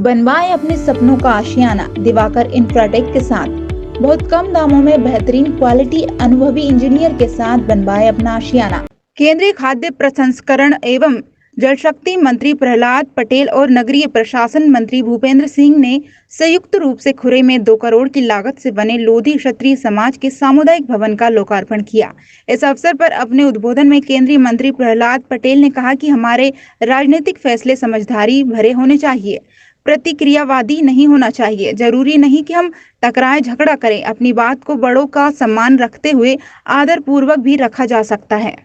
बनवाए अपने सपनों का आशियाना दिवाकर इंफ्राटेक के साथ। बहुत कम दामों में बेहतरीन क्वालिटी अनुभवी इंजीनियर के साथ बनवाए अपना आशियाना। केंद्रीय खाद्य प्रसंस्करण एवं जल शक्ति मंत्री प्रहलाद पटेल और नगरीय प्रशासन मंत्री भूपेंद्र सिंह ने संयुक्त रूप से खुरे में 2 करोड़ की लागत से बने लोधी क्षत्रिय समाज के सामुदायिक भवन का लोकार्पण किया। इस अवसर पर अपने उद्बोधन में केंद्रीय मंत्री प्रहलाद पटेल ने कहा कि हमारे राजनीतिक फैसले समझदारी भरे होने चाहिए, प्रतिक्रियावादी नहीं होना चाहिए। जरूरी नहीं कि हम टकराए झगड़ा करें, अपनी बात को बड़ों का सम्मान रखते हुए आदर पूर्वक भी रखा जा सकता है।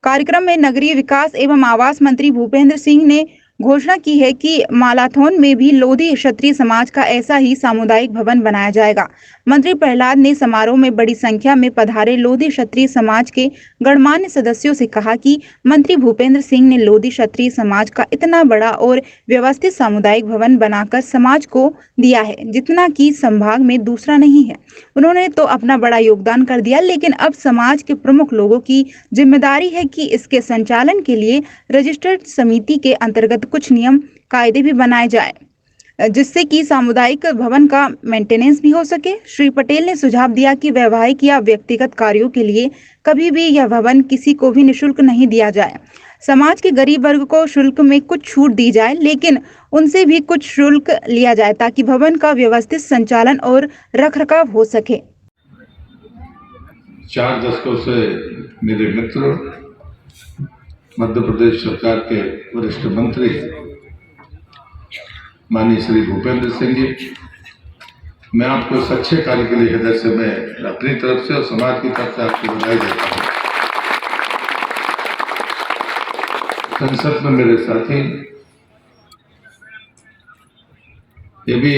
कार्यक्रम में नगरीय विकास एवं आवास मंत्री भूपेंद्र सिंह ने घोषणा की है कि मालाथौन में भी लोधी क्षत्रिय समाज का ऐसा ही सामुदायिक भवन बनाया जाएगा। मंत्री प्रहलाद ने समारोह में बड़ी संख्या में पधारे लोधी क्षत्रिय समाज के गणमान्य सदस्यों से कहा कि मंत्री भूपेंद्र सिंह ने लोधी क्षत्रिय समाज का इतना बड़ा और व्यवस्थित सामुदायिक भवन बनाकर समाज को दिया है जितना कि संभाग में दूसरा नहीं है। उन्होंने तो अपना बड़ा योगदान कर दिया, लेकिन अब समाज के प्रमुख लोगों की जिम्मेदारी है कि इसके संचालन के लिए रजिस्टर्ड समिति के अंतर्गत कुछ नियम कायदे भी बनाए जाए, जिससे कि सामुदायिक भवन का मेंटेनेंस भी हो सके। श्री पटेल ने सुझाव दिया कि वैवाहिक या व्यक्तिगत कार्यों के लिए कभी भी यह भवन किसी को भी निःशुल्क नहीं दिया जाए। समाज के गरीब वर्ग को शुल्क में कुछ छूट दी जाए, लेकिन उनसे भी कुछ शुल्क लिया जाए ताकि भवन का व्यवस्थित संचालन और रखरखाव हो सके। 4 दशकों से मेरे मित्र, मध्य प्रदेश सरकार के वरिष्ठ मंत्री माननीय श्री भूपेंद्र सिंह जी, मैं आपको इस अच्छे कार्य के लिए हृदय से मैं अपनी तरफ से और समाज की तरफ से आपको बधाई देता हूँ। संसद में मेरे साथी, ये भी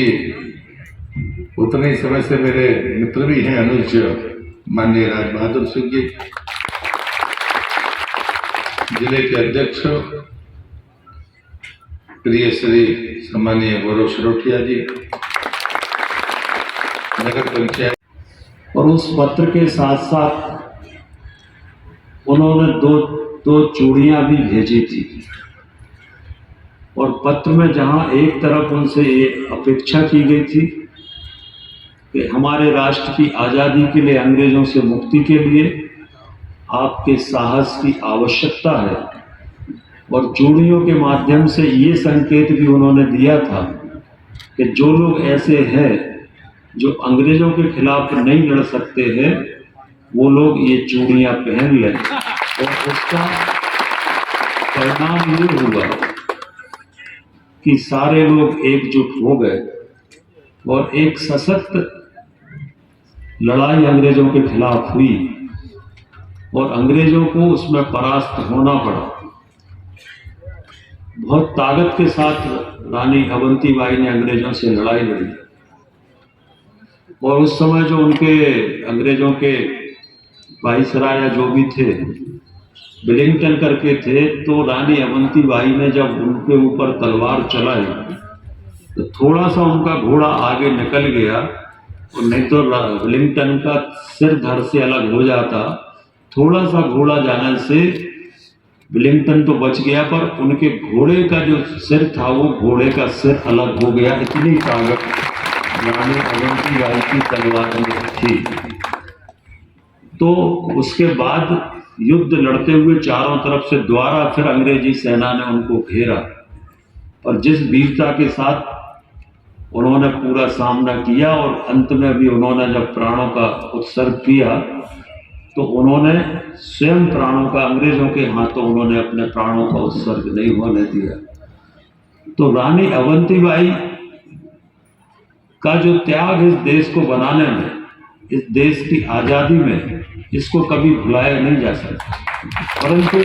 उतने ही समय से मेरे मित्र भी हैं, अनुज माननीय राज बहादुर सिंह जी, जिले के अध्यक्ष प्रिय श्री सम्मानीय गौरव शरोठिया जी, नगर पंचायत। और उस पत्र के साथ साथ उन्होंने दो चूड़ियां भी भेजी थी। और पत्र में जहां एक तरफ उनसे ये अपेक्षा की गई थी कि हमारे राष्ट्र की आज़ादी के लिए, अंग्रेजों से मुक्ति के लिए आपके साहस की आवश्यकता है, और चूड़ियों के माध्यम से ये संकेत भी उन्होंने दिया था कि जो लोग ऐसे हैं जो अंग्रेजों के खिलाफ नहीं लड़ सकते हैं, वो लोग ये चूड़ियां पहन लें। और उसका परिणाम ये हुआ कि सारे लोग एकजुट हो गए और एक सशक्त लड़ाई अंग्रेजों के खिलाफ हुई और अंग्रेजों को उसमें परास्त होना पड़ा। बहुत ताकत के साथ रानी अवंतीबाई ने अंग्रेजों से लड़ाई लड़ी, और उस समय जो उनके अंग्रेजों के वाइसराय जो भी थे, विलिंगटन करके थे, तो रानी अवंतीबाई ने जब उनके ऊपर तलवार चलाई तो थोड़ा सा उनका घोड़ा आगे निकल गया, और नहीं तो विलिंगटन का सिर धड़ से अलग हो जाता। थोड़ा सा घोड़ा जाने से विलिंगटन तो बच गया, पर उनके घोड़े का जो सिर था वो घोड़े का सिर अलग हो गया। इतनी ताकत रानी अवंतीबाई की तलवार में थी। तो उसके बाद युद्ध लड़ते हुए चारों तरफ से द्वारा फिर अंग्रेजी सेना ने उनको घेरा, और जिस वीरता के साथ उन्होंने पूरा सामना किया, और अंत में भी उन्होंने जब प्राणों का उत्सर्ग किया तो उन्होंने स्वयं प्राणों का, अंग्रेजों के हाथों उन्होंने अपने प्राणों का उत्सर्ग नहीं होने दिया। तो रानी अवंतीबाई का जो त्याग इस देश को बनाने में, इस देश की आज़ादी में, इसको कभी भुलाया नहीं जा सकता। परंतु